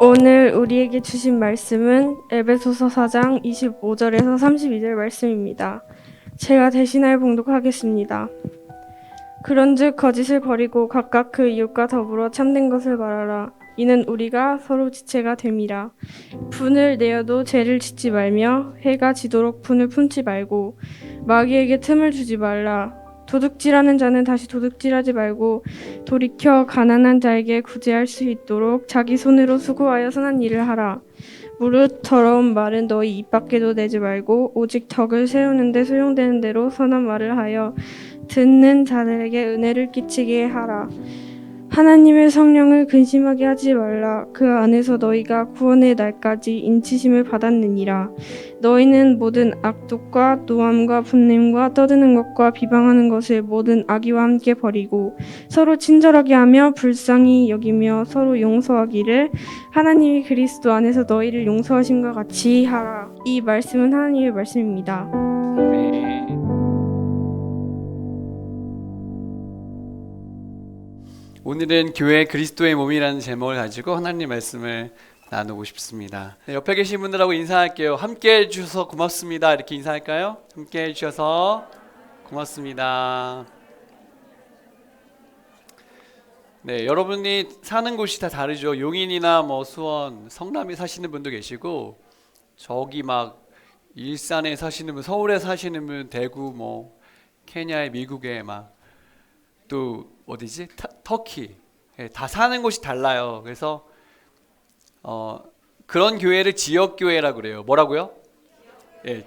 오늘 우리에게 주신 말씀은 에베소서 4장 25절에서 32절 말씀입니다. 제가 대신하여 봉독하겠습니다. 그런즉 거짓을 버리고 각각 그 이웃과 더불어 참된 것을 말하라. 이는 우리가 서로 지체가 됨이라. 분을 내어도 죄를 짓지 말며 해가 지도록 분을 품지 말고 마귀에게 틈을 주지 말라. 도둑질하는 자는 다시 도둑질하지 말고 돌이켜 가난한 자에게 구제할 수 있도록 자기 손으로 수고하여 선한 일을 하라. 무릇 더러운 말은 너희 입 밖에도 내지 말고 오직 덕을 세우는 데 소용되는 대로 선한 말을 하여 듣는 자들에게 은혜를 끼치게 하라. 하나님의 성령을 근심하게 하지 말라. 그 안에서 너희가 구원의 날까지 인치심을 받았느니라. 너희는 모든 악독과 노함과 분냄과 떠드는 것과 비방하는 것을 모든 악의와 함께 버리고 서로 친절하게 하며 불쌍히 여기며 서로 용서하기를 하나님이 그리스도 안에서 너희를 용서하심과 같이 하라. 이 말씀은 하나님의 말씀입니다. 오늘은 교회 그리스도의 몸이라는 제목을 가지고 하나님 말씀을 나누고 싶습니다. 옆에 계신 분들하고 인사할게요. 함께 해주셔서 고맙습니다. 이렇게 인사할까요? 함께 해주셔서 고맙습니다. 네, 여러분이 사는 곳이 다 다르죠. 용인이나 수원, 성남에 사시는 분도 계시고, 저기 일산에 사시는 분, 서울에 사시는 분, 대구, 케냐에, 미국에 또 어디지? 터키. 다 사는 곳이 달라요. 그래서 그런 교회를 지역교회라고 그래요. 뭐라고요?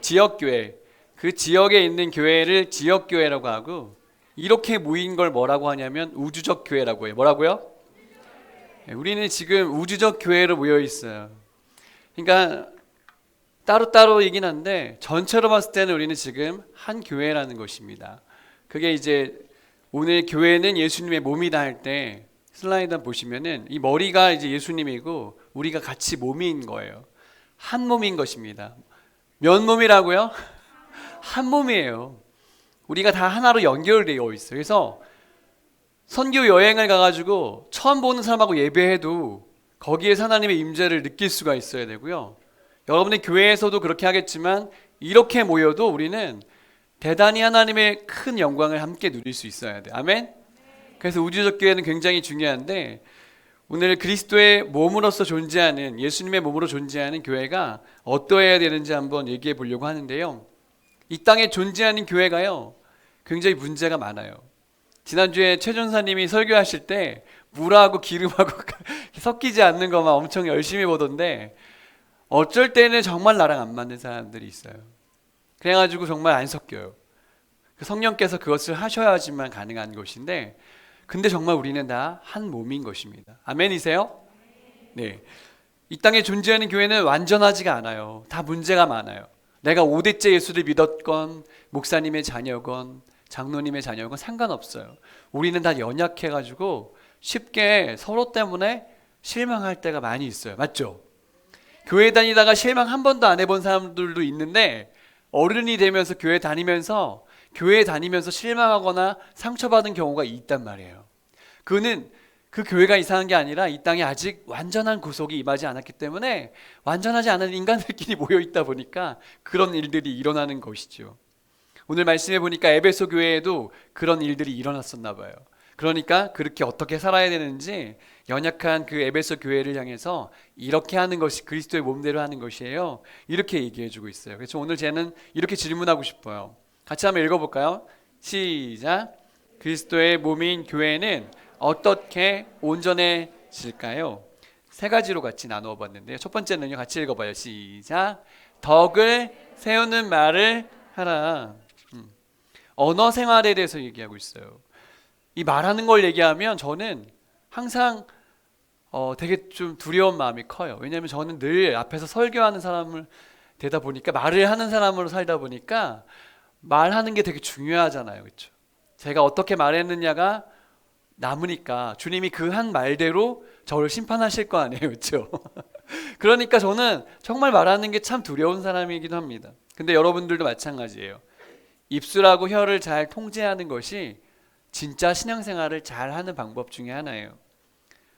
지역교회. 그 지역에 있는 교회를 지역교회라고 하고, 이렇게 모인 걸 뭐라고 하냐면 우주적 교회라고 해요. 뭐라고요? 우리는 지금 우주적 교회로 모여 있어요. 그러니까 따로따로이긴 한데 전체로 봤을 때는 우리는 지금 한 교회라는 것입니다. 그게 이제 오늘 교회는 예수님의 몸이다 할 때 슬라이드 보시면은 이 머리가 이제 예수님이고 우리가 같이 몸인 거예요. 한 몸인 것입니다. 몇 몸이라고요? 한 몸이에요. 우리가 다 하나로 연결되어 있어요. 그래서 선교 여행을 가가지고 처음 보는 사람하고 예배해도 거기에서 하나님의 임재를 느낄 수가 있어야 되고요. 여러분의 교회에서도 그렇게 하겠지만 이렇게 모여도 우리는 대단히 하나님의 큰 영광을 함께 누릴 수 있어야 돼요. 아멘? 그래서 우주적 교회는 굉장히 중요한데 오늘 그리스도의 몸으로서 존재하는 예수님의 몸으로 존재하는 교회가 어떠해야 되는지 한번 얘기해 보려고 하는데요. 이 땅에 존재하는 교회가요. 굉장히 문제가 많아요. 지난주에 최 전사님이 설교하실 때 물하고 기름하고 섞이지 않는 것만 엄청 열심히 보던데 어쩔 때는 정말 나랑 안 맞는 사람들이 있어요. 그래가지고 정말 안 섞여요. 성령께서 그것을 하셔야지만 가능한 것인데 근데 정말 우리는 다 한 몸인 것입니다. 아멘이세요? 네. 이 땅에 존재하는 교회는 완전하지가 않아요. 다 문제가 많아요. 내가 5대째 예수를 믿었건 목사님의 자녀건 장로님의 자녀건 상관없어요. 우리는 다 연약해가지고 쉽게 서로 때문에 실망할 때가 많이 있어요. 맞죠? 교회 다니다가 실망 한 번도 안 해본 사람들도 있는데 어른이 되면서 교회 다니면서 실망하거나 상처받은 경우가 있단 말이에요. 그거는 그 교회가 이상한 게 아니라 이 땅에 아직 완전한 구속이 임하지 않았기 때문에 완전하지 않은 인간들끼리 모여 있다 보니까 그런 일들이 일어나는 것이죠. 오늘 말씀해 보니까 에베소 교회에도 그런 일들이 일어났었나 봐요. 그러니까 그렇게 어떻게 살아야 되는지 연약한 그 에베소 교회를 향해서 이렇게 하는 것이 그리스도의 몸대로 하는 것이에요. 이렇게 얘기해 주고 있어요. 그래서 오늘 저는 이렇게 질문하고 싶어요. 같이 한번 읽어볼까요? 시작. 그리스도의 몸인 교회는 어떻게 온전해질까요? 세 가지로 같이 나누어 봤는데요. 첫 번째는요. 같이 읽어봐요. 시작. 덕을 세우는 말을 하라. 언어 생활에 대해서 얘기하고 있어요. 이 말하는 걸 얘기하면 저는 항상 되게 좀 두려운 마음이 커요. 왜냐하면 저는 늘 앞에서 설교하는 사람을 되다 보니까 말을 하는 사람으로 살다 보니까 말하는 게 되게 중요하잖아요. 그렇죠? 제가 어떻게 말했느냐가 남으니까 주님이 그 한 말대로 저를 심판하실 거 아니에요. 그렇죠? 그러니까 저는 정말 말하는 게 참 두려운 사람이기도 합니다. 근데 여러분들도 마찬가지예요. 입술하고 혀를 잘 통제하는 것이 진짜 신앙생활을 잘 하는 방법 중에 하나예요.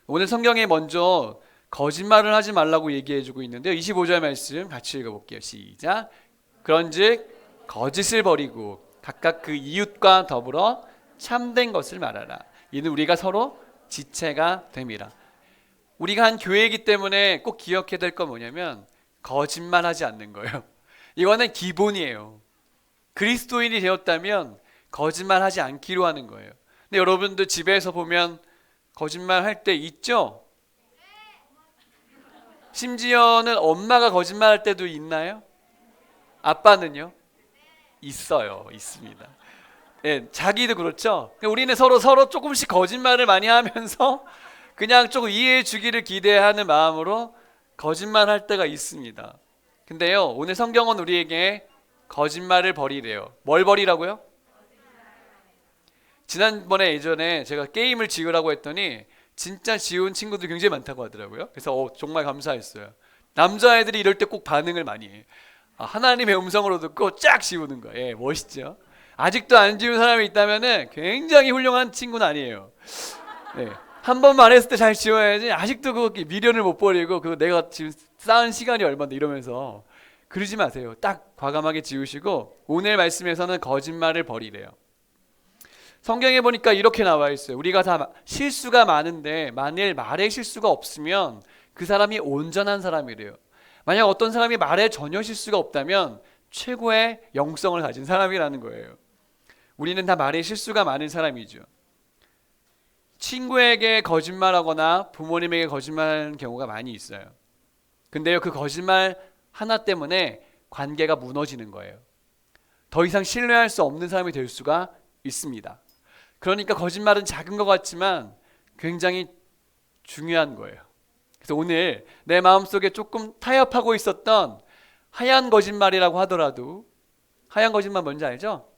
오늘 성경에 먼저 거짓말을 하지 말라고 얘기해주고 있는데요. 25절 말씀 같이 읽어볼게요. 시작. 그런즉 거짓을 버리고 각각 그 이웃과 더불어 참된 것을 말하라. 이는 우리가 서로 지체가 됨이라. 우리가 한 교회이기 때문에 꼭 기억해야 될 건 뭐냐면 거짓말하지 않는 거예요. 이거는 기본이에요. 그리스도인이 되었다면 거짓말하지 않기로 하는 거예요. 근데 여러분들 집에서 보면 거짓말 할 때 있죠? 심지어는 엄마가 거짓말할 때도 있나요? 아빠는요? 있어요. 있습니다. 예, 자기도 그렇죠. 우리는 서로 조금씩 거짓말을 많이 하면서 그냥 조금 이해해 주기를 기대하는 마음으로 거짓말할 때가 있습니다. 근데요, 오늘 성경은 우리에게 거짓말을 버리래요. 뭘 버리라고요? 지난번에 예전에 제가 게임을 지으라고 했더니 진짜 지운 친구들 굉장히 많다고 하더라고요. 그래서 정말 감사했어요. 남자애들이 이럴 때 꼭 반응을 많이 해요. 하나님의 음성으로 듣고 쫙 지우는 거예요. 예, 멋있죠? 아직도 안 지운 사람이 있다면 굉장히 훌륭한 친구는 아니에요. 예, 한 번 말했을 때 잘 지워야지 아직도 그 미련을 못 버리고 그거 내가 지금 쌓은 시간이 얼마인데 이러면서 그러지 마세요. 딱 과감하게 지우시고 오늘 말씀에서는 거짓말을 버리래요. 성경에 보니까 이렇게 나와 있어요. 우리가 다 실수가 많은데 만일 말에 실수가 없으면 그 사람이 온전한 사람이래요. 만약 어떤 사람이 말에 전혀 실수가 없다면 최고의 영성을 가진 사람이라는 거예요. 우리는 다 말에 실수가 많은 사람이죠. 친구에게 거짓말하거나 부모님에게 거짓말하는 경우가 많이 있어요. 근데요, 그 거짓말 하나 때문에 관계가 무너지는 거예요. 더 이상 신뢰할 수 없는 사람이 될 수가 있습니다. 그러니까 거짓말은 작은 것 같지만 굉장히 중요한 거예요. 그래서 오늘 내 마음속에 조금 타협하고 있었던 하얀 거짓말이라고 하더라도, 하얀 거짓말 뭔지 알죠?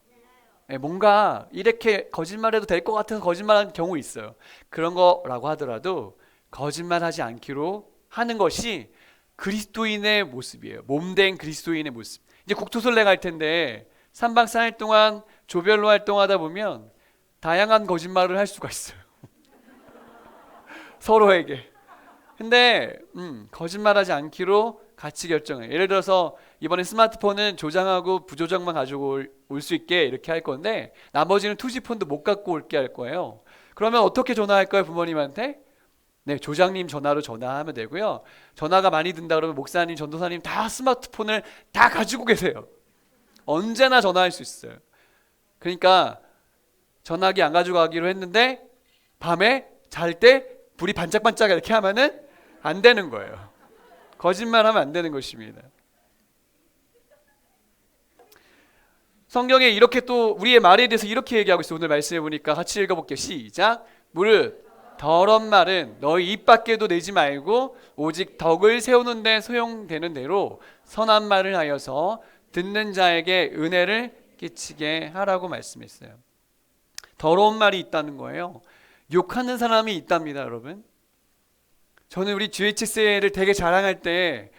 네, 뭔가 이렇게 거짓말해도 될 것 같아서 거짓말하는 경우 있어요. 그런 거라고 하더라도 거짓말하지 않기로 하는 것이 그리스도인의 모습이에요. 몸된 그리스도인의 모습. 이제 국토순례 갈 텐데 3박 4일 동안 조별로 활동하다 보면 다양한 거짓말을 할 수가 있어요. 서로에게. 근데 거짓말하지 않기로 같이 결정해요. 예를 들어서 이번에 스마트폰은 조장하고 부조장만 가지고 올 수 있게 이렇게 할 건데 나머지는 투지폰도 못 갖고 올게 할 거예요. 그러면 어떻게 전화할까요? 부모님한테? 네, 조장님 전화로 전화하면 되고요. 전화가 많이 든다 그러면 목사님, 전도사님 다 스마트폰을 다 가지고 계세요. 언제나 전화할 수 있어요. 그러니까 전화기 안 가지고 가기로 했는데 밤에 잘 때 불이 반짝반짝 이렇게 하면은 안 되는 거예요. 거짓말하면 안 되는 것입니다. 성경에 이렇게 또 우리의 말에 대해서 이렇게 얘기하고 있어요. 오늘 말씀해 보니까 같이 읽어볼게요. 시작. 무릇 더러운 말은 너희 입 밖에도 내지 말고 오직 덕을 세우는 데 소용되는 대로 선한 말을 하여서 듣는 자에게 은혜를 끼치게 하라고 말씀했어요. 더러운 말이 있다는 거예요. 욕하는 사람이 있답니다, 여러분. 저는 우리 GHS를 되게 자랑할 때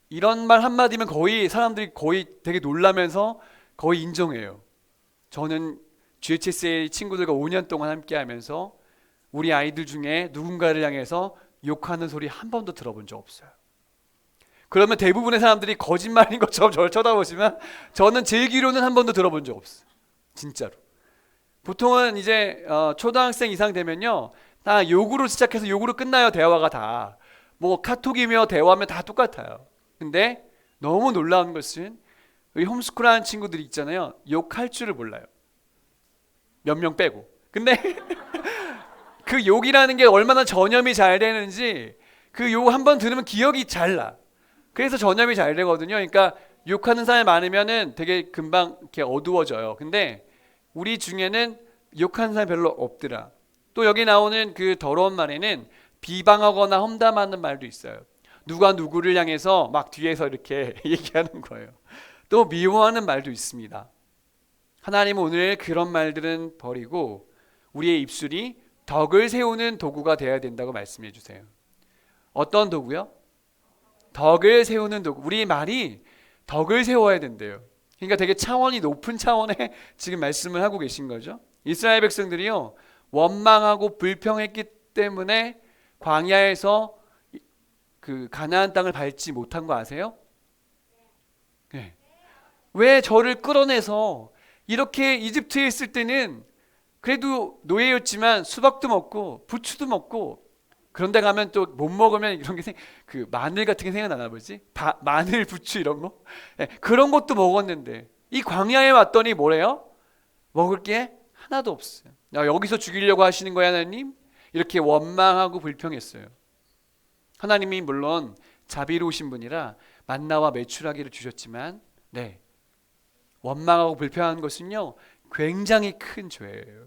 이런 말 한마디면 거의 사람들이 거의 되게 놀라면서 거의 인정해요. 저는 GHSA 친구들과 5년 동안 함께 하면서 우리 아이들 중에 누군가를 향해서 욕하는 소리 한 번도 들어본 적 없어요. 그러면 대부분의 사람들이 거짓말인 것처럼 저를 쳐다보지만 저는 제 귀로는 한 번도 들어본 적 없어요. 진짜로. 보통은 이제 초등학생 이상 되면요 다 욕으로 시작해서 욕으로 끝나요. 대화가 다 뭐 카톡이며 대화면 다 똑같아요. 근데 너무 놀라운 것은 이 홈스쿨하는 친구들이 있잖아요. 욕할 줄을 몰라요. 몇 명 빼고. 근데 그 욕이라는 게 얼마나 전염이 잘 되는지 그 욕 한 번 들으면 기억이 잘 나. 그래서 전염이 잘 되거든요. 그러니까 욕하는 사람이 많으면은 되게 금방 이렇게 어두워져요. 근데 우리 중에는 욕하는 사람이 별로 없더라. 또 여기 나오는 그 더러운 말에는 비방하거나 험담하는 말도 있어요. 누가 누구를 향해서 막 뒤에서 이렇게 얘기하는 거예요. 또 미워하는 말도 있습니다. 하나님은 오늘 그런 말들은 버리고 우리의 입술이 덕을 세우는 도구가 되어야 된다고 말씀해 주세요. 어떤 도구요? 덕을 세우는 도구. 우리 말이 덕을 세워야 된대요. 그러니까 되게 차원이 높은 차원에 지금 말씀을 하고 계신 거죠. 이스라엘 백성들이요 원망하고 불평했기 때문에 광야에서 그 가나안 땅을 밟지 못한 거 아세요? 네. 왜 저를 끌어내서 이렇게 이집트에 있을 때는 그래도 노예였지만 수박도 먹고 부추도 먹고, 그런데 가면 또 못 먹으면 이런 게 그 마늘 같은 게 생각나나 보지? 마늘 부추 이런 거? 네, 그런 것도 먹었는데 이 광야에 왔더니 뭐래요? 먹을 게 하나도 없어요. 야, 여기서 죽이려고 하시는 거야 하나님? 이렇게 원망하고 불평했어요. 하나님이 물론 자비로우신 분이라 만나와 메추라기를 주셨지만, 네, 원망하고 불평한 것은요 굉장히 큰 죄예요.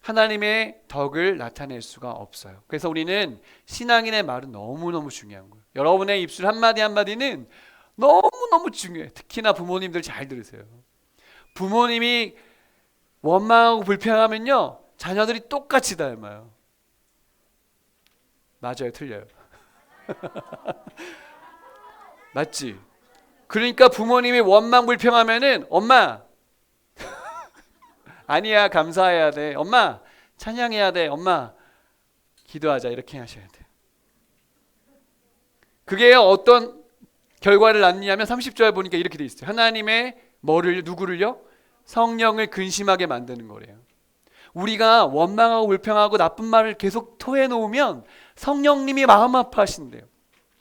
하나님의 덕을 나타낼 수가 없어요. 그래서 우리는 신앙인의 말은 너무너무 중요한 거예요. 여러분의 입술 한마디 한마디는 너무너무 중요해요. 특히나 부모님들 잘 들으세요. 부모님이 원망하고 불평하면요 자녀들이 똑같이 닮아요. 맞아요, 틀려요? 맞지? 그러니까 부모님이 원망 불평하면은 엄마 아니야, 감사해야 돼, 엄마 찬양해야 돼, 엄마 기도하자, 이렇게 하셔야 돼. 그게 어떤 결과를 낳느냐면 30절 보니까 이렇게 돼 있어요. 하나님의 뭐를, 누구를요? 성령을 근심하게 만드는 거래요. 우리가 원망하고 불평하고 나쁜 말을 계속 토해 놓으면 성령님이 마음 아파하신대요.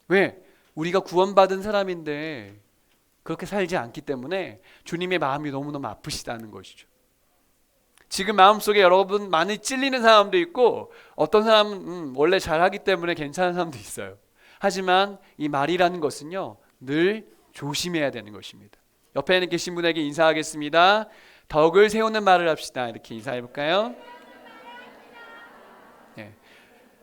왜? 우리가 구원받은 사람인데 그렇게 살지 않기 때문에 주님의 마음이 너무너무 아프시다는 것이죠. 지금 마음속에 여러분 많이 찔리는 사람도 있고, 어떤 사람은 원래 잘하기 때문에 괜찮은 사람도 있어요. 하지만 이 말이라는 것은요 늘 조심해야 되는 것입니다. 옆에 계신 분에게 인사하겠습니다. 덕을 세우는 말을 합시다. 이렇게 인사해 볼까요? 네.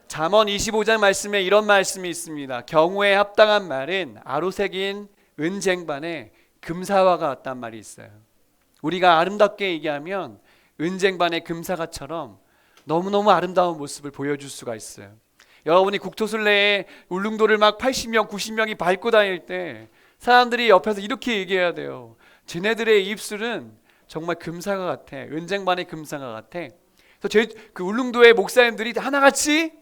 잠언 25장 말씀에 이런 말씀이 있습니다. 경우에 합당한 말은 아로새긴 은쟁반에 금사와 같단 말이 있어요. 우리가 아름답게 얘기하면 은쟁반의 금사과처럼 너무너무 아름다운 모습을 보여줄 수가 있어요. 여러분이 국토순례에 울릉도를 막 80명 90명이 밟고 다닐 때 사람들이 옆에서 이렇게 얘기해야 돼요. 쟤네들의 입술은 정말 금사과 같아, 은쟁반의 금사과 같아. 그래서 그 울릉도의 목사님들이 하나같이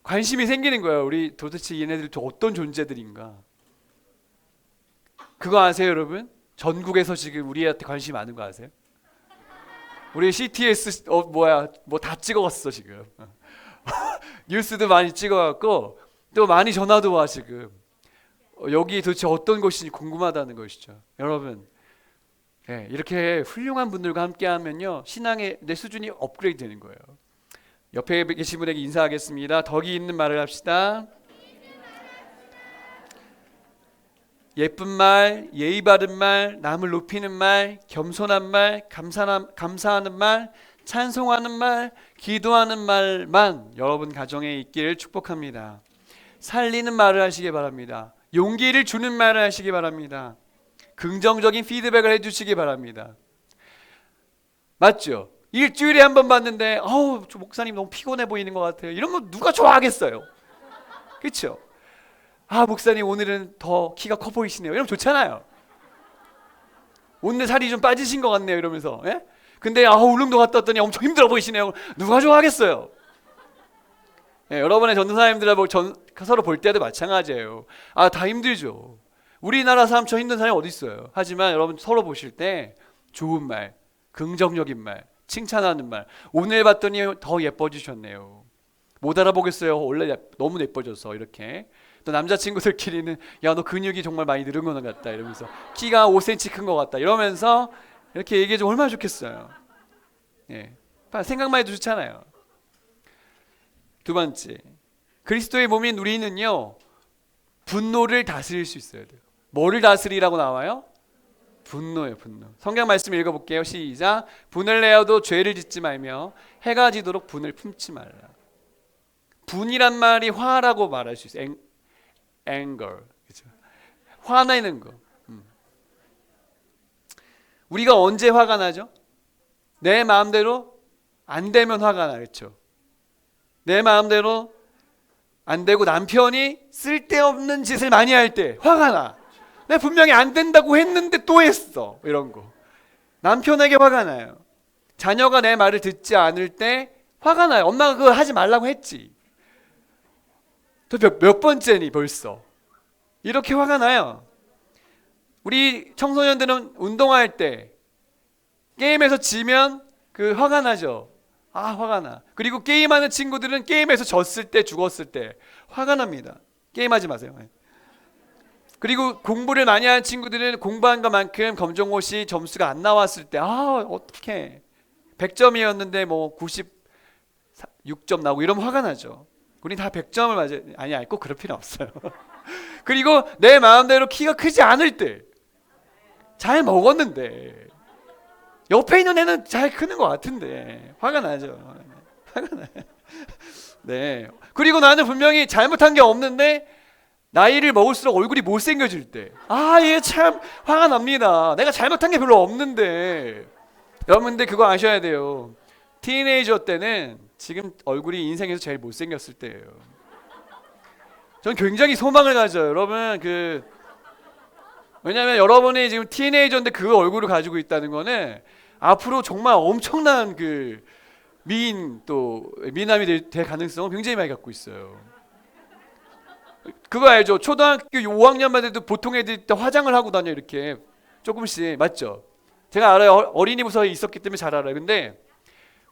관심이 생기는 거예요. 우리 도대체 얘네들 어떤 존재들인가. 그거 아세요, 여러분? 전국에서 지금 우리한테 관심이 많은 거 아세요? 우리 CTS 뭐 다 찍어갔어 지금. 뉴스도 많이 찍어갖고 또 많이 전화도 와 지금. 여기 도대체 어떤 곳인지 궁금하다는 것이죠. 여러분, 네, 이렇게 훌륭한 분들과 함께하면요 신앙의 내 수준이 업그레이드 되는 거예요. 옆에 계신 분에게 인사하겠습니다. 덕이 있는 말을 합시다. 예쁜 말, 예의 바른 말, 남을 높이는 말, 겸손한 말, 감사하는 말, 찬송하는 말, 기도하는 말만 여러분 가정에 있기를 축복합니다. 살리는 말을 하시기 바랍니다. 용기를 주는 말을 하시기 바랍니다. 긍정적인 피드백을 해주시기 바랍니다. 맞죠? 일주일에 한 번 봤는데 저 목사님 너무 피곤해 보이는 것 같아요. 이런 거 누가 좋아하겠어요? 그렇죠? 목사님 오늘은 더 키가 커 보이시네요. 이러면 좋잖아요. 오늘 살이 좀 빠지신 것 같네요. 이러면서. 예? 근데 울릉도 갔다 왔더니 엄청 힘들어 보이시네요. 누가 좋아하겠어요? 예, 여러분의 전도사님들 서로 볼 때도 마찬가지예요. 다 힘들죠. 우리나라 사람처럼 힘든 사람이 어디 있어요. 하지만 여러분 서로 보실 때 좋은 말, 긍정적인 말, 칭찬하는 말. 오늘 봤더니 더 예뻐지셨네요. 못 알아보겠어요. 원래 너무 예뻐져서. 이렇게. 또 남자친구들끼리는 야, 너 근육이 정말 많이 늘은 것 같다 이러면서, 키가 5cm 큰 것 같다 이러면서 이렇게 얘기해주면 얼마나 좋겠어요. 예, 생각만 해도 좋잖아요. 두 번째, 그리스도의 몸인 우리는요 분노를 다스릴 수 있어야 돼요. 뭐를 다스리라고 나와요? 분노예요. 분노. 성경 말씀 읽어볼게요. 시작. 분을 내어도 죄를 짓지 말며 해가 지도록 분을 품지 말라. 분이란 말이 화라고 말할 수 있어요. anger, 그렇죠? 화내는 거. 우리가 언제 화가 나죠? 내 마음대로 안 되면 화가 나겠죠. 내 마음대로 안 되고 남편이 쓸데없는 짓을 많이 할 때 화가 나. 내가 분명히 안 된다고 했는데 또 했어. 이런 거. 남편에게 화가 나요. 자녀가 내 말을 듣지 않을 때 화가 나요. 엄마가 그거 하지 말라고 했지. 또 몇 번째니 벌써. 이렇게 화가 나요. 우리 청소년들은 운동할 때 게임에서 지면 그 화가 나죠. 아, 화가 나. 그리고 게임하는 친구들은 게임에서 졌을 때, 죽었을 때 화가 납니다. 게임하지 마세요. 그리고 공부를 많이 하는 친구들은 공부한 것만큼 검정고시 점수가 안 나왔을 때, 아, 어떡해. 100점이었는데 뭐 96점 나오고 이러면 화가 나죠. 우린 다 100점을 맞아요. 아니, 꼭 그럴 필요 없어요. 그리고 내 마음대로 키가 크지 않을 때, 잘 먹었는데 옆에 있는 애는 잘 크는 것 같은데 화가 나죠. 화가 나요. 네. 그리고 나는 분명히 잘못한 게 없는데 나이를 먹을수록 얼굴이 못생겨질 때, 아, 얘 참 화가 납니다. 내가 잘못한 게 별로 없는데. 여러분들 그거 아셔야 돼요. 티네이저 때는 지금 얼굴이 인생에서 제일 못생겼을 때예요. 전 굉장히 소망을 가져요. 여러분 왜냐하면 여러분이 지금 티네이저인데 그 얼굴을 가지고 있다는 거는 앞으로 정말 엄청난 미남이 될 가능성을 굉장히 많이 갖고 있어요. 그거 알죠? 초등학교 5학년만 돼도 보통 애들 때 화장을 하고 다녀, 이렇게 조금씩. 맞죠? 제가 알아요. 어린이부서에 있었기 때문에 잘 알아요. 근데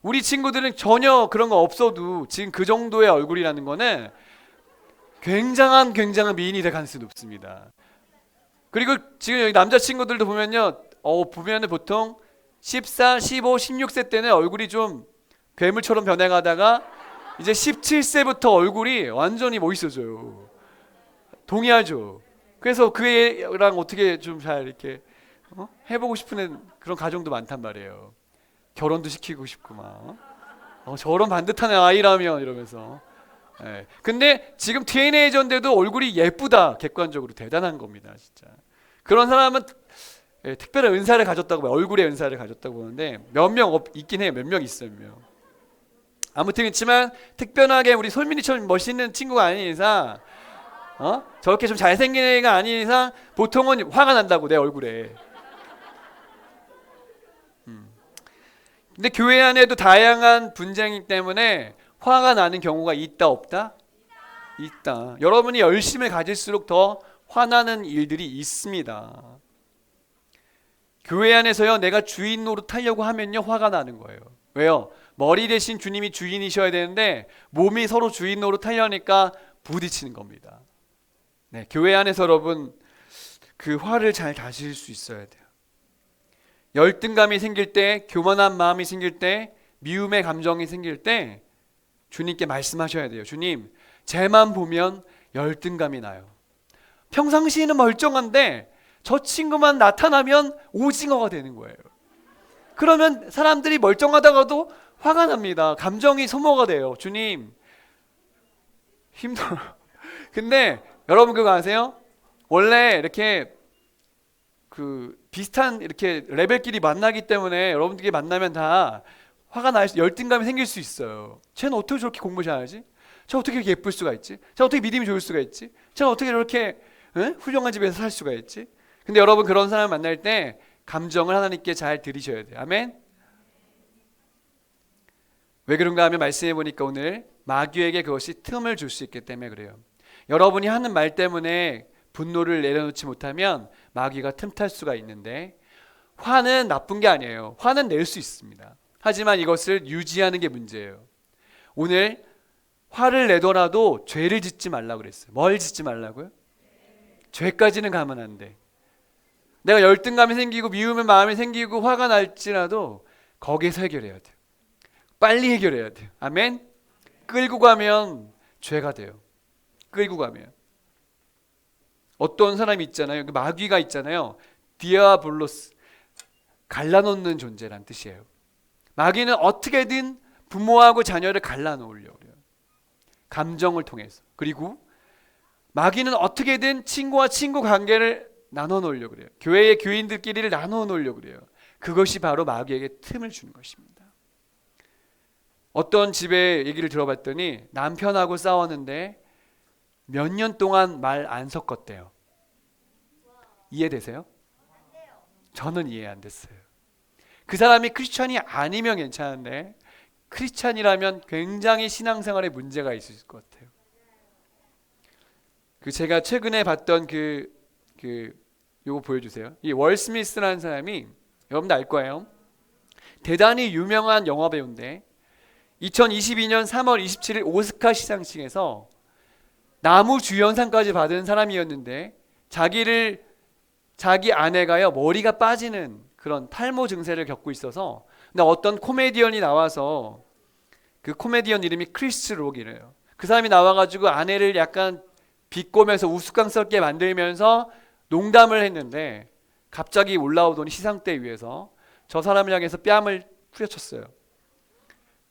우리 친구들은 전혀 그런 거 없어도 지금 그 정도의 얼굴이라는 거는 굉장한 미인이 될 가능성이 높습니다. 그리고 지금 여기 남자 친구들도 보면요, 보면은 보통 14, 15, 16세 때는 얼굴이 좀 괴물처럼 변해가다가 이제 17세부터 얼굴이 완전히 멋있어져요. 동의하죠? 그래서 그 애랑 어떻게 좀 잘 이렇게 해보고 싶은 그런 가정도 많단 말이에요. 결혼도 시키고 싶고 막 저런 반듯한 아이라면 이러면서. 예. 근데 지금 티네이저인데도 얼굴이 예쁘다. 객관적으로 대단한 겁니다, 진짜. 그런 사람은 특별한 은사를 가졌다고 봐요. 얼굴의 은사를 가졌다고 보는데 몇 명 있긴 해요. 몇 명 있어요. 몇 명. 아무튼 있지만 특별하게 우리 솔민이처럼 멋있는 친구가 아닌 이상, 저렇게 좀 잘생긴 애가 아닌 이상 보통은 화가 난다고, 내 얼굴에. 근데 교회 안에도 다양한 분쟁이기 때문에 화가 나는 경우가 있다 없다? 있다. 여러분이 열심을 가질수록 더 화나는 일들이 있습니다. 교회 안에서요, 내가 주인 노릇하려고 하면요 화가 나는 거예요. 왜요? 머리 대신 주님이 주인이셔야 되는데 몸이 서로 주인 노릇하려니까 부딪히는 겁니다. 네, 교회 안에서 여러분 그 화를 잘 다스릴 수 있어야 돼요. 열등감이 생길 때, 교만한 마음이 생길 때, 미움의 감정이 생길 때 주님께 말씀하셔야 돼요. 주님, 쟤만 보면 열등감이 나요. 평상시에는 멀쩡한데 저 친구만 나타나면 오징어가 되는 거예요. 그러면 사람들이 멀쩡하다가도 화가 납니다. 감정이 소모가 돼요. 주님, 힘들어요. 근데 여러분 그거 아세요? 원래 이렇게 비슷한 이렇게 레벨끼리 만나기 때문에 여러분들끼리 만나면 다 화가 날 열등감이 생길 수 있어요. 쟤는 어떻게 저렇게 공부 잘하지? 쟤 어떻게 이렇게 예쁠 수가 있지? 쟤 어떻게 믿음이 좋을 수가 있지? 쟤 어떻게 이렇게 훌륭한 집에서 살 수가 있지? 근데 여러분 그런 사람 만날 때 감정을 하나님께 잘 들이셔야 돼요. 아멘? 왜 그런가 하면 말씀해 보니까 오늘 마귀에게 그것이 틈을 줄 수 있기 때문에 그래요. 여러분이 하는 말 때문에 분노를 내려놓지 못하면 마귀가 틈탈 수가 있는데, 화는 나쁜 게 아니에요. 화는 낼 수 있습니다. 하지만 이것을 유지하는 게 문제예요. 오늘 화를 내더라도 죄를 짓지 말라고 그랬어요. 뭘 짓지 말라고요? 죄까지는 가면 안 돼. 내가 열등감이 생기고 미움의 마음이 생기고 화가 날지라도 거기에서 해결해야 돼요. 빨리 해결해야 돼요. 아멘? 끌고 가면 죄가 돼요. 끌고 가면. 어떤 사람이 있잖아요. 마귀가 있잖아요. 디아블로스, 갈라놓는 존재란 뜻이에요. 마귀는 어떻게든 부모하고 자녀를 갈라놓으려고 해요. 감정을 통해서. 그리고 마귀는 어떻게든 친구와 친구 관계를 나눠 놓으려고 그래요. 교회의 교인들끼리를 나눠 놓으려고 그래요. 그것이 바로 마귀에게 틈을 주는 것입니다. 어떤 집에 얘기를 들어봤더니 남편하고 싸웠는데 몇 년 동안 말 안 섞었대요. 이해되세요? 저는 이해 안 됐어요. 그 사람이 크리스찬이 아니면 괜찮은데 크리스찬이라면 굉장히 신앙생활에 문제가 있을 것 같아요. 그 제가 최근에 봤던 요거 보여주세요. 이 월 스미스라는 사람이 여러분들 알 거예요. 대단히 유명한 영화 배우인데 2022년 3월 27일 오스카 시상식에서 나무주연상까지 받은 사람이었는데 자기 아내가요 머리가 빠지는 그런 탈모 증세를 겪고 있어서 근데 어떤 코미디언이 나와서 그 코미디언 이름이 크리스 록이래요. 그 사람이 나와가지고 아내를 약간 비꼬면서 우스꽝스럽게 만들면서 농담을 했는데 갑자기 올라오더니 시상대 위에서 저 사람을 향해서 뺨을 후려쳤어요.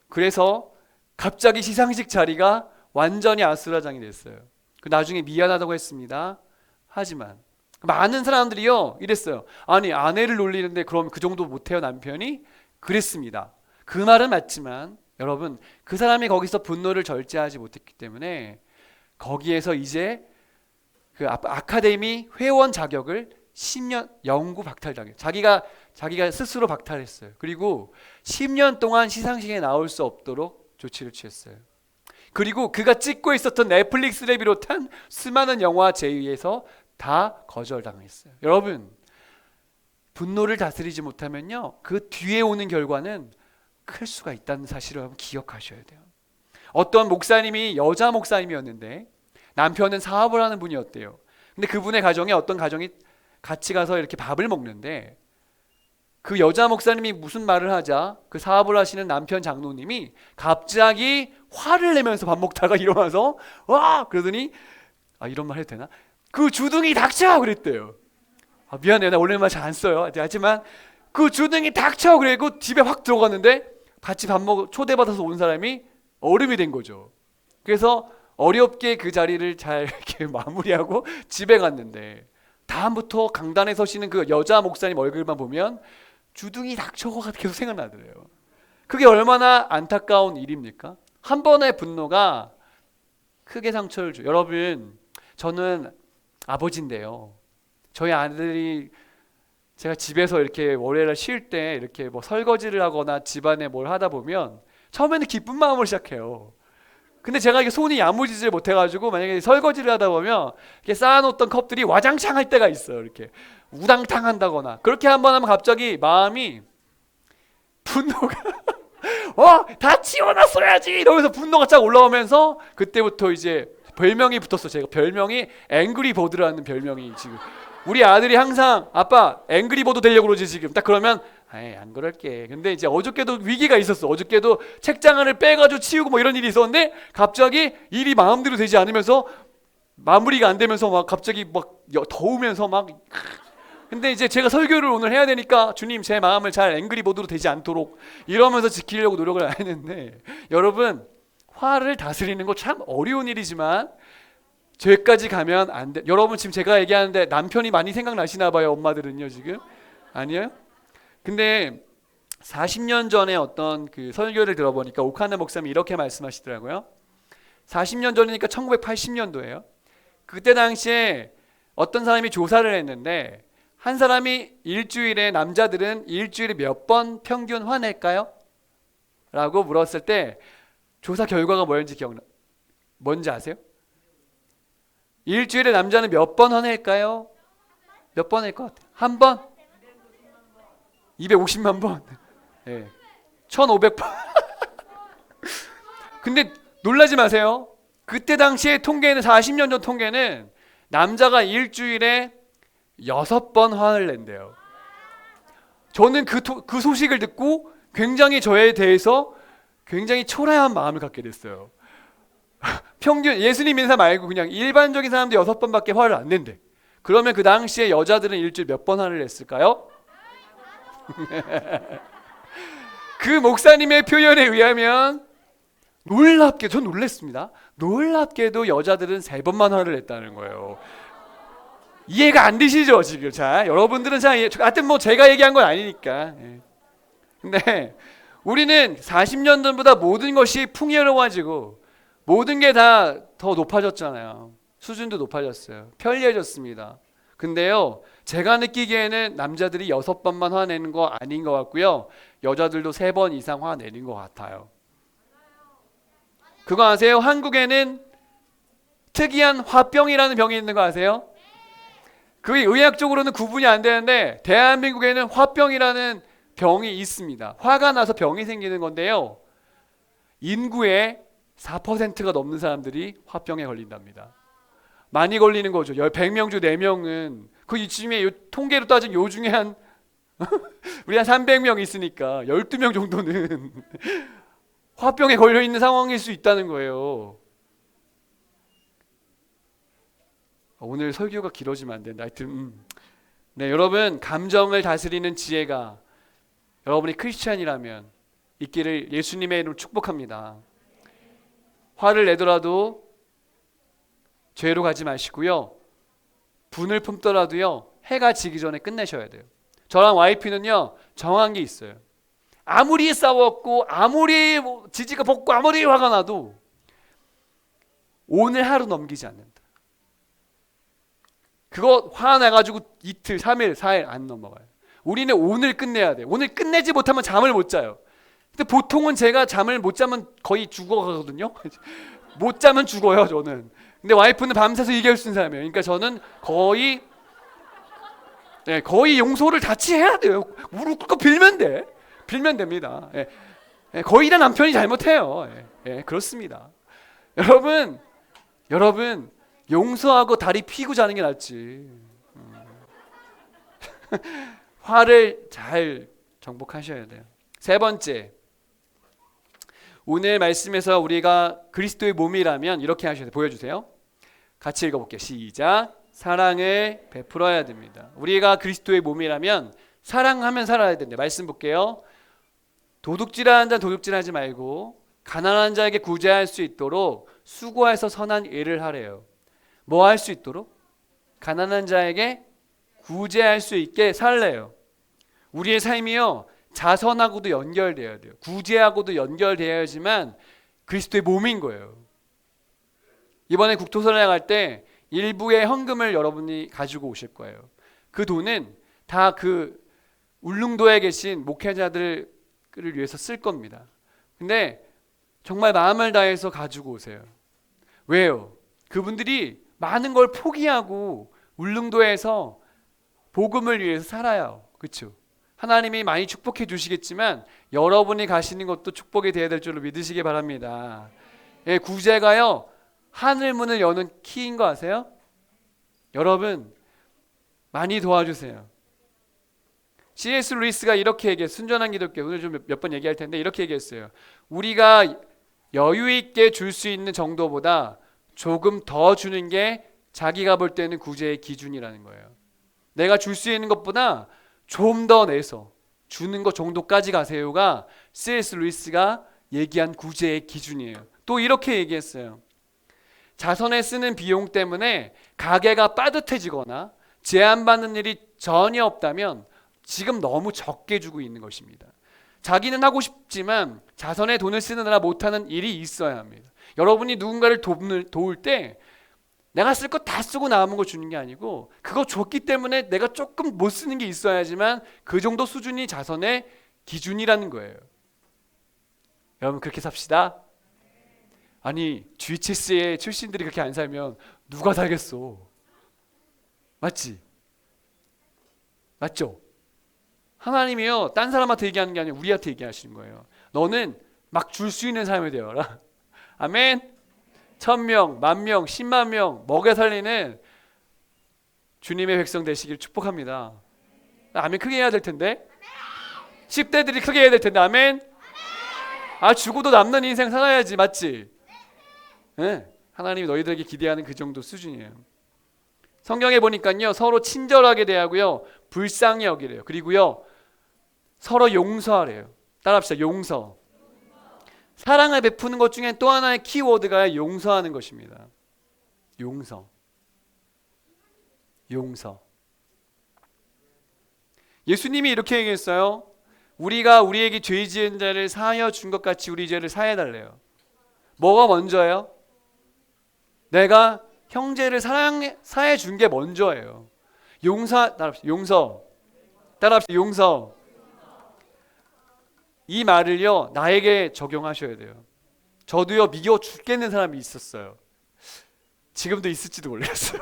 그래서 갑자기 시상식 자리가 완전히 아수라장이 됐어요. 나중에 미안하다고 했습니다. 하지만 많은 사람들이요 이랬어요. 아니 아내를 놀리는데 그럼 그 정도 못해요 남편이? 그랬습니다. 그 말은 맞지만 여러분 그 사람이 거기서 분노를 절제하지 못했기 때문에 거기에서 이제 그 아카데미 회원 자격을 10년 영구 박탈당해요. 자기가 스스로 박탈했어요. 그리고 10년 동안 시상식에 나올 수 없도록 조치를 취했어요. 그리고 그가 찍고 있었던 넷플릭스를 비롯한 수많은 영화 제의에서 다 거절당했어요. 여러분 분노를 다스리지 못하면요 그 뒤에 오는 결과는 클 수가 있다는 사실을 한번 기억하셔야 돼요. 어떤 목사님이 여자 목사님이었는데 남편은 사업을 하는 분이었대요. 근데 그분의 가정에 어떤 가정이 같이 가서 이렇게 밥을 먹는데 그 여자 목사님이 무슨 말을 하자 그 사업을 하시는 남편 장로님이 갑자기 화를 내면서 밥 먹다가 일어나서 와 그러더니 이런 말 해도 되나? 그 주둥이 닥쳐 그랬대요. 미안해요 나 원래 말 잘 안 써요. 하지만 그 주둥이 닥쳐 그래고 집에 확 들어갔는데 같이 밥 먹어 초대받아서 온 사람이 얼음이 된 거죠. 그래서 어렵게 그 자리를 잘 이렇게 마무리하고 집에 갔는데 다음부터 강단에 서시는 그 여자 목사님 얼굴만 보면 주둥이 닥쳐가 계속 생각나더래요. 그게 얼마나 안타까운 일입니까? 한 번의 분노가 크게 상처를 줘요. 여러분 저는 아버지인데요. 저희 아들이 제가 집에서 이렇게 월요일날 쉴 때 이렇게 뭐 설거지를 하거나 집안에 뭘 하다 보면 처음에는 기쁜 마음으로 시작해요. 근데 제가 이게 손이 야무지질 못해가지고 만약에 설거지를 하다 보면 이렇게 쌓아놓던 컵들이 와장창 할 때가 있어요. 이렇게 우당탕 한다거나 그렇게 한번 하면 갑자기 마음이 분노가 다 치워놨어야지 이러면서 분노가 쫙 올라오면서 그때부터 이제 별명이 붙었어. 제가 별명이 앵그리 버드라는 별명이 지금 우리 아들이 항상 아빠 앵그리 버드 되려고 그러지 지금 딱 그러면 안 그럴게. 근데 이제 어저께도 위기가 있었어. 어저께도 책장을 빼가지고 치우고 뭐 이런 일이 있었는데 갑자기 일이 마음대로 되지 않으면서 마무리가 안 되면서 막 갑자기 막 더우면서 막 근데 이제 제가 설교를 오늘 해야 되니까 주님 제 마음을 잘 앵그리버드로 되지 않도록 이러면서 지키려고 노력을 안 했는데 여러분 화를 다스리는 거 참 어려운 일이지만 죄까지 가면 안 돼. 여러분 지금 제가 얘기하는데 남편이 많이 생각나시나 봐요. 엄마들은요 지금 아니에요? 근데 40년 전에 어떤 그 설교를 들어보니까 오카나 목사님이 이렇게 말씀하시더라고요. 40년 전이니까 1980년도예요. 그때 당시에 어떤 사람이 조사를 했는데 한 사람이 일주일에 남자들은 일주일에 몇 번 평균 화낼까요? 라고 물었을 때 조사 결과가 뭔지 아세요? 일주일에 남자는 몇 번 화낼까요? 몇 번 할 것 같아요? 한 번? 250만 번. 네. 1500번. 근데 놀라지 마세요. 그때 당시에 통계는 40년 전 통계는 남자가 일주일에 6번 화를 낸대요. 저는 그 소식을 듣고 굉장히 저에 대해서 굉장히 초라한 마음을 갖게 됐어요. 평균 예수님 인사 말고 그냥 일반적인 사람도 6번밖에 화를 안 낸대. 그러면 그 당시에 여자들은 일주일 몇 번 화를 냈을까요? 그 목사님의 표현에 의하면 전 놀랐습니다. 놀랍게도 여자들은 3번만 화를 냈다는 거예요. 이해가 안 되시죠 지금? 자, 여러분들은 하여튼 뭐 제가 얘기한 건 아니니까. 근데 우리는 40년 전보다 모든 것이 풍요로워지고 모든 게 다 더 높아졌잖아요. 수준도 높아졌어요. 편리해졌습니다. 근데요, 제가 느끼기에는 남자들이 6번만 화내는 거 아닌 것 같고요. 여자들도 3번 이상 화내는 것 같아요. 그거 아세요? 한국에는 특이한 화병이라는 병이 있는 거 아세요? 그게 의학적으로는 구분이 안 되는데 대한민국에는 화병이라는 병이 있습니다. 화가 나서 병이 생기는 건데요. 인구의 4%가 넘는 사람들이 화병에 걸린답니다. 많이 걸리는 거죠. 100명 중 4명은 그 이쯤에 통계로 따지면 요 중에 한 우리 한 300명 있으니까 12명 정도는 화병에 걸려 있는 상황일 수 있다는 거예요. 오늘 설교가 길어지면 안 된다. 하여튼 네, 여러분 감정을 다스리는 지혜가 여러분이 크리스찬이라면 있기를 예수님의 이름으로 축복합니다. 화를 내더라도 죄로 가지 마시고요. 분을 품더라도요. 해가 지기 전에 끝내셔야 돼요. 저랑 와이프는요. 정한 게 있어요. 아무리 싸웠고 아무리 지지가 볶고 아무리 화가 나도 오늘 하루 넘기지 않는다. 그거 화나가지고 이틀, 3일, 4일 안 넘어가요. 우리는 오늘 끝내야 돼요. 오늘 끝내지 못하면 잠을 못 자요. 근데 보통은 제가 잠을 못 자면 거의 죽어가거든요. 못 자면 죽어요, 저는. 근데 와이프는 밤새서 이겨올 수 있는 사람이에요. 그러니까 저는 거의 용서를 같이 해야 돼요. 무릎 꿇고 빌면 돼. 빌면 됩니다. 거의 다 남편이 잘못해요. 그렇습니다. 여러분 용서하고 다리 피고 자는 게 낫지. 화를 잘 정복하셔야 돼요. 세 번째, 오늘 말씀에서 우리가 그리스도의 몸이라면 이렇게 하셔야 돼요. 보여주세요. 같이 읽어볼게요. 시작. 사랑을 베풀어야 됩니다. 우리가 그리스도의 몸이라면 사랑하면 살아야 된다. 말씀 볼게요. 도둑질하는 자는 도둑질하지 말고 가난한 자에게 구제할 수 있도록 수고해서 선한 일을 하래요. 뭐 할 수 있도록? 가난한 자에게 구제할 수 있게 살래요. 우리의 삶이요. 자선하고도 연결되어야 돼요. 구제하고도 연결되어야지만 그리스도의 몸인 거예요. 이번에 국토선을 갈 때 일부의 헌금을 여러분이 가지고 오실 거예요. 그 돈은 다 그 울릉도에 계신 목회자들을 위해서 쓸 겁니다. 근데 정말 마음을 다해서 가지고 오세요. 왜요? 그분들이 많은 걸 포기하고 울릉도에서 복음을 위해서 살아요. 그렇죠? 하나님이 많이 축복해 주시겠지만 여러분이 가시는 것도 축복이 되어야 될 줄로 믿으시기 바랍니다. 구제가요. 하늘 문을 여는 키인 거 아세요? 여러분 많이 도와주세요. C.S. 루이스가 이렇게 얘기해요. 순전한 기독교 오늘 좀 몇 번 얘기할 텐데 이렇게 얘기했어요. 우리가 여유 있게 줄 수 있는 정도보다 조금 더 주는 게 자기가 볼 때는 구제의 기준이라는 거예요. 내가 줄 수 있는 것보다 좀 더 내서 주는 것 정도까지 가세요가 C.S. 루이스가 얘기한 구제의 기준이에요. 또 이렇게 얘기했어요. 자선에 쓰는 비용 때문에 가게가 빠듯해지거나 제한받는 일이 전혀 없다면 지금 너무 적게 주고 있는 것입니다. 자기는 하고 싶지만 자선에 돈을 쓰느라 못하는 일이 있어야 합니다. 여러분이 누군가를 도울 때 내가 쓸 거 다 쓰고 남은 거 주는 게 아니고 그거 줬기 때문에 내가 조금 못 쓰는 게 있어야지만 그 정도 수준이 자선의 기준이라는 거예요. 여러분 그렇게 삽시다. 아니 GHS의 출신들이 그렇게 안 살면 누가 살겠어? 맞지? 맞죠? 하나님이요 딴 사람한테 얘기하는 게 아니라 우리한테 얘기하시는 거예요. 너는 막 줄 수 있는 삶이 되어라. 아멘. 1000명, 10,000명, 10만 명 먹여 살리는 주님의 백성 되시길 축복합니다. 아멘 크게 해야 될 텐데. 10대들이 크게 해야 될 텐데. 아멘. 아 죽어도 남는 인생 살아야지. 맞지? 네. 하나님이 너희들에게 기대하는 그 정도 수준이에요. 성경에 보니까요 서로 친절하게 대하고요 불쌍히 여기래요. 그리고요 서로 용서하래요. 따라합시다. 용서. 사랑을 베푸는 것 중에 또 하나의 키워드가 용서하는 것입니다. 용서. 용서. 예수님이 이렇게 얘기했어요. 우리가 우리에게 죄 지은 자를 사하여 준 것 같이 우리 죄를 사해 달래요. 뭐가 먼저예요? 내가 형제를 사해 준 게 먼저예요. 따라합시다. 용서. 따라합시다. 용서. 이 말을요 나에게 적용하셔야 돼요. 저도요 미워 죽겠는 사람이 있었어요. 지금도 있을지도 모르겠어.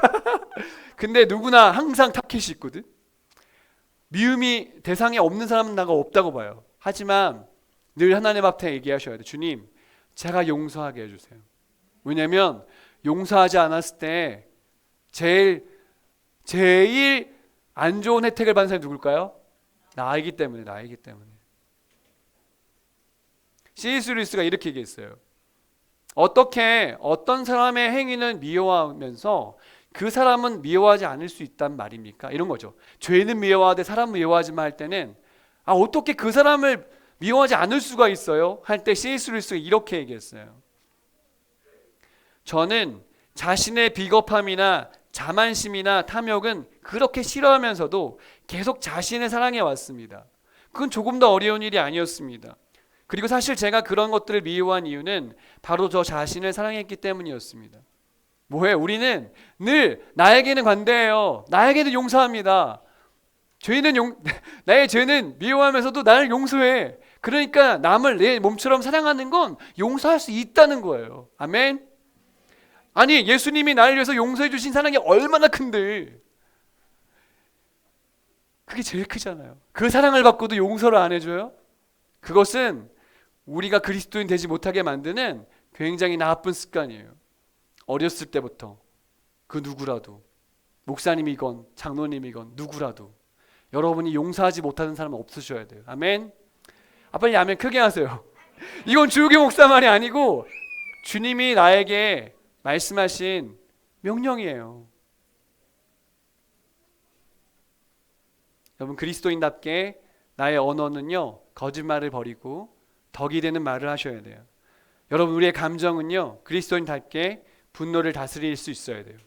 근데 누구나 항상 타켓이 있거든. 미움이 대상에 없는 사람은 나가 없다고 봐요. 하지만 늘 하나님 앞에 얘기하셔야 돼. 주님, 제가 용서하게 해주세요. 왜냐하면 용서하지 않았을 때 제일 안 좋은 혜택을 받는 사람이 누굴까요? 나이기 때문에. C.S. 루이스가 이렇게 얘기했어요. 어떤 사람의 행위는 미워하면서 그 사람은 미워하지 않을 수 있단 말입니까? 이런 거죠. 죄는 미워하되 사람은 미워하지만 할 때는 어떻게 그 사람을 미워하지 않을 수가 있어요? 할 때 C.S. 루이스가 이렇게 얘기했어요. 저는 자신의 비겁함이나 자만심이나 탐욕은 그렇게 싫어하면서도 계속 자신을 사랑해 왔습니다. 그건 조금 더 어려운 일이 아니었습니다. 그리고 사실 제가 그런 것들을 미워한 이유는 바로 저 자신을 사랑했기 때문이었습니다. 뭐예요? 우리는 늘 나에게는 관대해요. 나에게는 용서합니다. 나의 죄는 미워하면서도 나를 용서해. 그러니까 남을 내 몸처럼 사랑하는 건 용서할 수 있다는 거예요. 아멘. 아니, 예수님이 나를 위해서 용서해 주신 사랑이 얼마나 큰데 그게 제일 크잖아요. 그 사랑을 받고도 용서를 안 해줘요? 그것은 우리가 그리스도인 되지 못하게 만드는 굉장히 나쁜 습관이에요. 어렸을 때부터 그 누구라도, 목사님이건 장로님이건 누구라도 여러분이 용서하지 못하는 사람은 없으셔야 돼요. 아멘. 빨리 아멘 크게 하세요. 이건 주욱의 목사 말이 아니고 주님이 나에게 말씀하신 명령이에요. 여러분, 그리스도인답게 나의 언어는요, 거짓말을 버리고 덕이 되는 말을 하셔야 돼요. 여러분, 우리의 감정은요, 그리스도인답게 분노를 다스릴 수 있어야 돼요.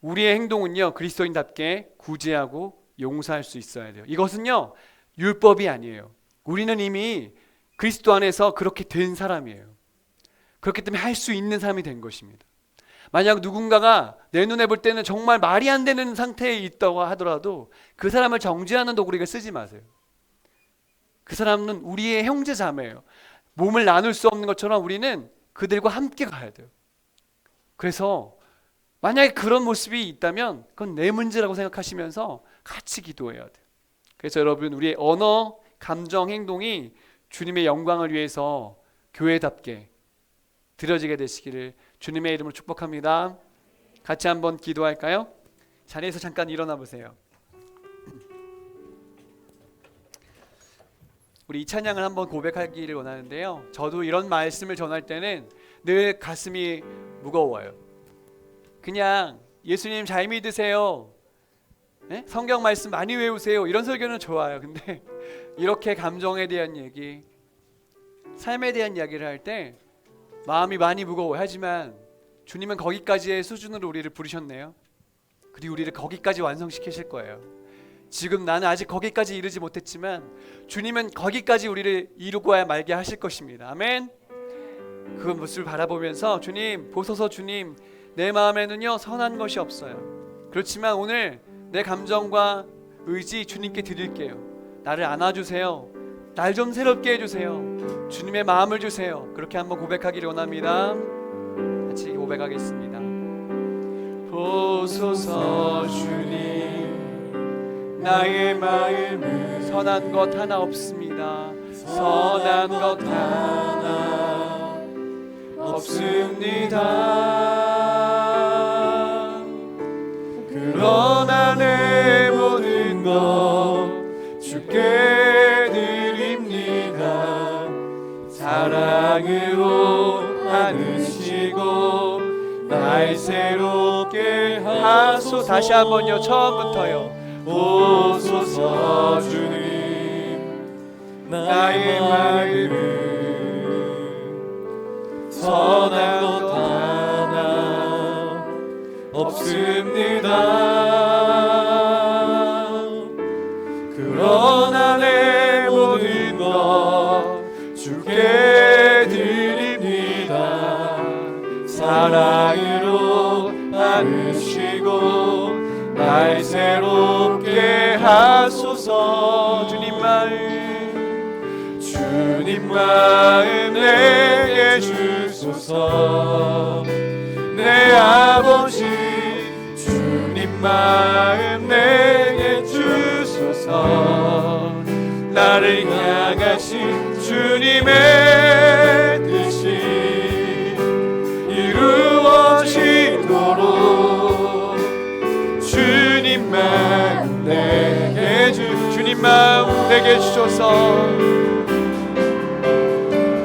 우리의 행동은요, 그리스도인답게 구제하고 용서할 수 있어야 돼요. 이것은요, 율법이 아니에요. 우리는 이미 그리스도 안에서 그렇게 된 사람이에요. 그렇기 때문에 할 수 있는 사람이 된 것입니다. 만약 누군가가 내 눈에 볼 때는 정말 말이 안 되는 상태에 있다고 하더라도 그 사람을 정죄하는 도구리를 쓰지 마세요. 그 사람은 우리의 형제 자매예요. 몸을 나눌 수 없는 것처럼 우리는 그들과 함께 가야 돼요. 그래서 만약에 그런 모습이 있다면 그건 내 문제라고 생각하시면서 같이 기도해야 돼요. 그래서 여러분, 우리의 언어, 감정, 행동이 주님의 영광을 위해서 교회답게 드려지게 되시기를 주님의 이름으로 축복합니다. 같이 한번 기도할까요? 자리에서 잠깐 일어나 보세요. 우리 이 찬양을 한번 고백하기를 원하는데요, 저도 이런 말씀을 전할 때는 늘 가슴이 무거워요. 그냥 예수님 잘 믿으세요, 네? 성경 말씀 많이 외우세요, 이런 설교는 좋아요. 근데 이렇게 감정에 대한 얘기, 삶에 대한 이야기를 할 때 마음이 많이 무거워요. 하지만 주님은 거기까지의 수준으로 우리를 부르셨네요. 그리고 우리를 거기까지 완성시키실 거예요. 지금 나는 아직 거기까지 이르지 못했지만 주님은 거기까지 우리를 이루고야 말게 하실 것입니다. 아멘. 그 모습을 바라보면서 주님 보소서, 주님 내 마음에는요 선한 것이 없어요. 그렇지만 오늘 내 감정과 의지 주님께 드릴게요. 나를 안아주세요. 날 좀 새롭게 해주세요. 주님의 마음을 주세요. 그렇게 한번 고백하기를 원합니다. 같이 고백하겠습니다. 보소서 주님, 나의 마음은 선한 것 하나 없습니다. 선한 것 하나 없습니다. 그러나 내 모든 것 주께 사랑으로 안으시고 날 새롭게 하소서. 다시 한번요, 처음부터요. 보소서 주님, 나의 마음은 선한 것 하나 없습니다. 그러나 내 모든 것 주께 드립니다. 사랑으로 안으시고 날 새롭게 하소서. 주님 마음 내게 주소서. 내 내 아버지 주님 마음 내게 주소서. 나를 향하신 주님의 뜻이 이루어지도록 주님 마음 내게 주님 마음 내게 주소서.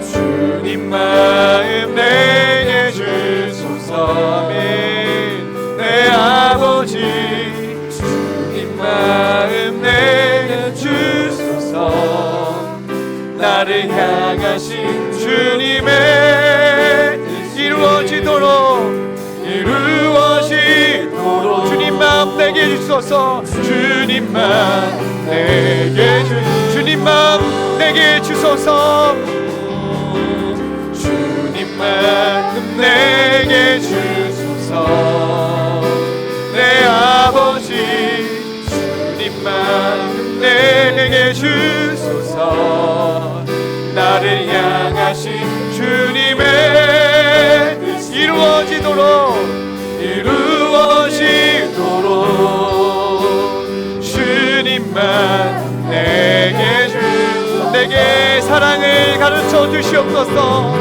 주님 마음 내게 주소서. 아멘. 내 아버지 주님 마음 내게 주소서. 나를 향하신 주님의 뜻이 이루어지도록 주님 마음 내게 주소서. 주님 마음 내게 주님 마음 내게 주소서. 주님 마음 내게 주소서. 내 아버지 주님 마음 내게 주소서. 나를 향하신 주님의 뜻 이루어지도록 주님만 내게 사랑을 가르쳐 주시옵소서.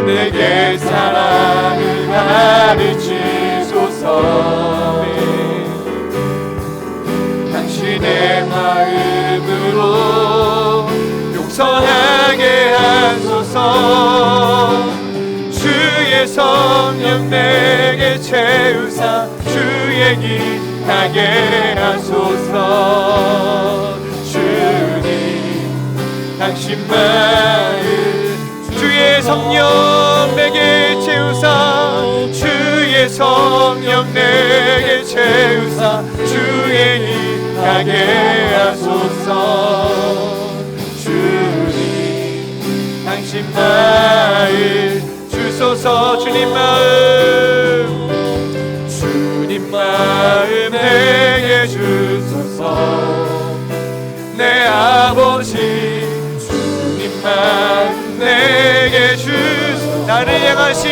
내게 사랑을 가르치소서. 당신의 마음으로 용서하게 하소서. 주의 성령 내게 채우사 주의 길 가게 하소서. 주님 당신 마음 주의 성령 내게 채우사 주의 성령 내게 채우사 주의 길 가게 하소서. 주님 당신 마음 주소서. 주님 마음 내게 주소서. 내 아버지 주님 마음 내게 주소서. 나를 향하신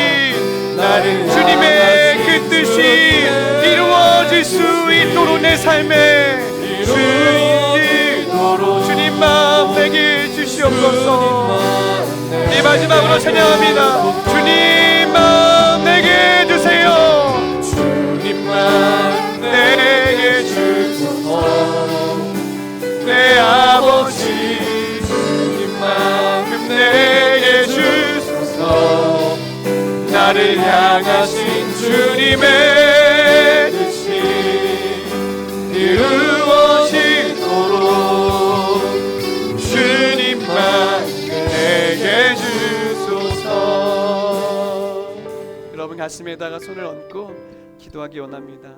주님의 그 뜻이 이루어질 수 있도록 내 삶에 주님 마음 내게 주시옵소서. 이 마지막으로 찬양합니다. 주님 마음 내게 주세요. 주님 마음 내게 주소서. 내 아버지 주님 마음 내게 주소서. 나를 향하신 주님의 뜻이 이루어지도록 주님만 내게 주소서. 여러분 가슴에다가 손을 얹고 기도하기 원합니다.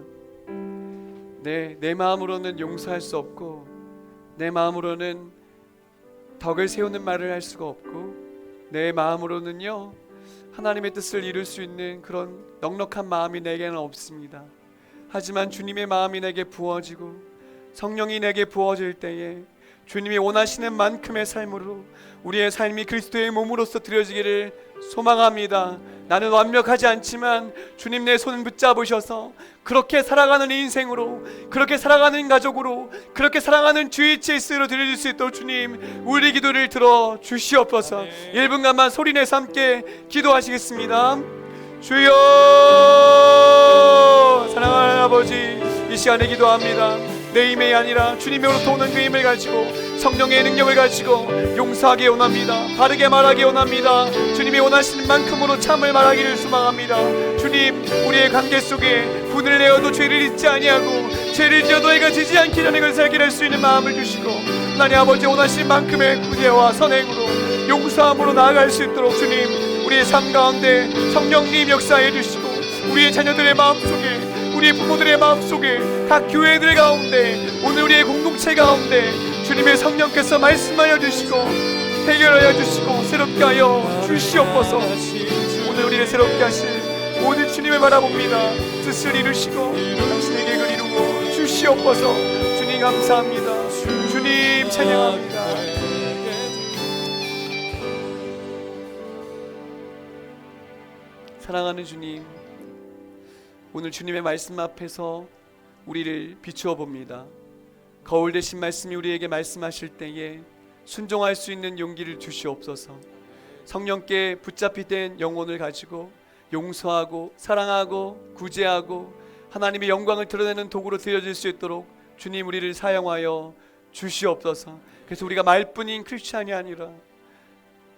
내 마음으로는 용서할 수 없고 내 마음으로는 덕을 세우는 말을 할 수가 없고 내 마음으로는요 하나님의 뜻을 이룰 수 있는 그런 넉넉한 마음이 내게는 없습니다. 하지만 주님의 마음이 내게 부어지고 성령이 내게 부어질 때에 주님이 원하시는 만큼의 삶으로 우리의 삶이 그리스도의 몸으로서 드려지기를 소망합니다. 나는 완벽하지 않지만 주님 내 손을 붙잡으셔서 그렇게 살아가는 인생으로, 그렇게 살아가는 가족으로, 그렇게 살아가는 GHS로 드려줄 수 있도록 주님 우리 기도를 들어 주시옵소서. 1분간만 소리내서 함께 기도하시겠습니다. 주여, 사랑하는 아버지, 이 시간에 기도합니다. 내 힘이 아니라 주님으로부터 오는 그 힘을 가지고 성령의 능력을 가지고 용서하기 원합니다. 바르게 말하기 원합니다. 주님이 원하시는 만큼으로 참을 말하기를 소망합니다. 주님, 우리의 관계 속에 분을 내어도 죄를 잊지 아니하고 죄를 지어도 해가 지지 않기 전에 그걸 살게 할 수 있는 마음을 주시고 하나님 아버지 원하시는 만큼의 구제와 선행으로 용서함으로 나아갈 수 있도록 주님 우리의 삶 가운데 성령님 역사해 주시고 우리의 자녀들의 마음속에, 우리의 부모들의 마음속에, 각 교회들 가운데, 오늘 우리의 공동체 가운데 주님의 성령께서 말씀하여 주시고 해결하여 주시고 새롭게 하여 주시옵소서. 오늘 우리를 새롭게 하실 오늘 주님을 바라봅니다. 뜻을 이루시고 당신의 계획을 이루고 주시옵소서. 주님 감사합니다. 주님 찬양합니다. 사랑하는 주님, 오늘 주님의 말씀 앞에서 우리를 비추어 봅니다. 거울 대신 말씀이 우리에게 말씀하실 때에 순종할 수 있는 용기를 주시옵소서. 성령께 붙잡히 된 영혼을 가지고 용서하고 사랑하고 구제하고 하나님의 영광을 드러내는 도구로 드려질 수 있도록 주님 우리를 사용하여 주시옵소서. 그래서 우리가 말뿐인 크리스찬이 아니라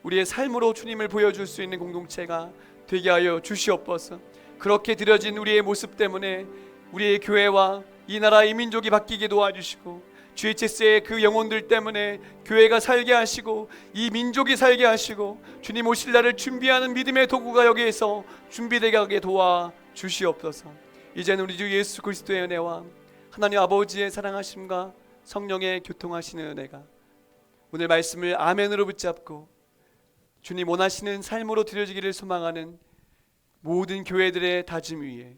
우리의 삶으로 주님을 보여줄 수 있는 공동체가 되게 하여 주시옵소서. 그렇게 드려진 우리의 모습 때문에 우리의 교회와 이 나라 이 민족이 바뀌게 도와주시고 GHS의 그 영혼들 때문에 교회가 살게 하시고 이 민족이 살게 하시고 주님 오실 날을 준비하는 믿음의 도구가 여기에서 준비되게 하게 도와주시옵소서. 이제는 우리 주 예수 그리스도의 은혜와 하나님 아버지의 사랑하심과 성령의 교통하시는 은혜가 오늘 말씀을 아멘으로 붙잡고 주님 원하시는 삶으로 드려지기를 소망하는 모든 교회들의 다짐 위에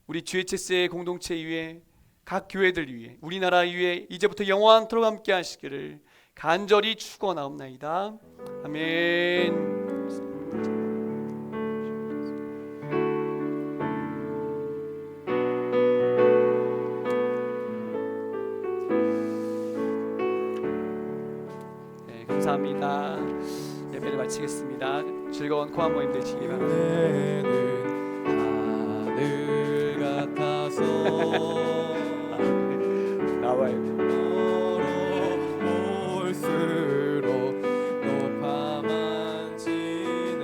우리 GHS의 공동체 위에 각 교회들 위에 우리나라 위에 이제부터 영원토록 함께 하시기를 간절히 축원하옵나이다. 아멘. 네, 감사합니다. 예배를 마치겠습니다. 즐거운 코한 모임 되시기 바랍니다. 하늘 같아서 나와요. 올수록 높아만 지네.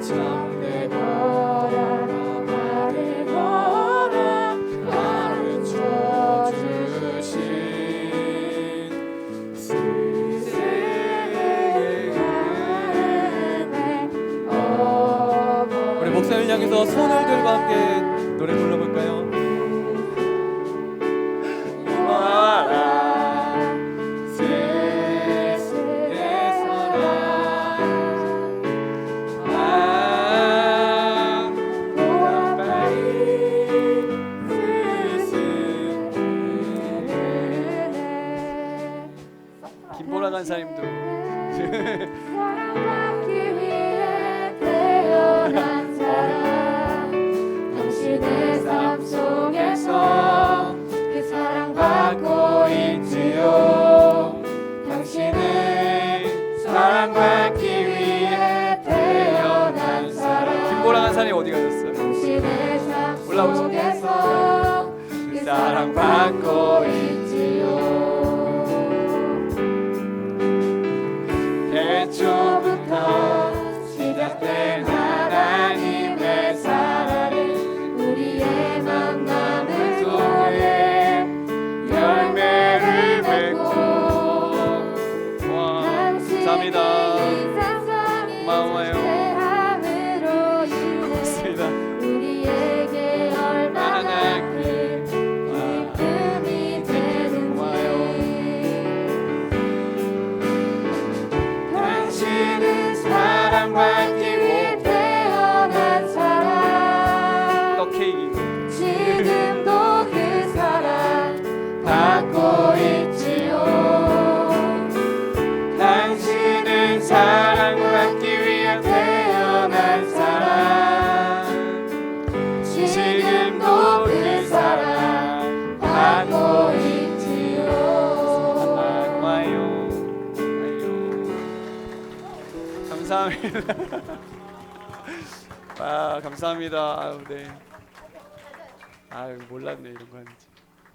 참내 걸어 나를 걸어 가르쳐 주신 우리 목사님을 향해서 손을 들고 함께 노래 불러볼까요? 김보라 간사님도 사랑받기 위해 태어난 사람 당신의 삶 속에서 그 사랑받고 있지요. 당신은 사랑받기 위해 태어난 사람 김보라 간사님 어디 가셨어요? 당신의 삶 올라오세요. 속에서 그 사랑받고 있지요. 애초부터 시작된 하나님의 사랑은 우리의 만남을 통해 열매를 맺고 감사합니다. 고마워요. 함으로 고맙습니다. 우리에게 얼마나 큰 기쁨이 되는지 당신은 사랑받기 위해 태어난 사람 떡 케이크. 지금도 그 사랑 받고 있지요. 당신은 사랑받기 위해 태어난 사람 지금도 그 사랑 받고 있지요. 고마워요. 감사합니다. 아 감사합니다. 아유, 네. 아유 몰랐네 이런 거 하는지.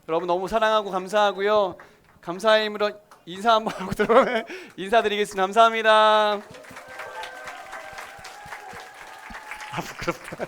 여러분 너무 사랑하고 감사하고요. 감사의 힘으로 인사 한번 하고 들어오면 인사드리겠습니다. 감사합니다. 아 부끄럽다.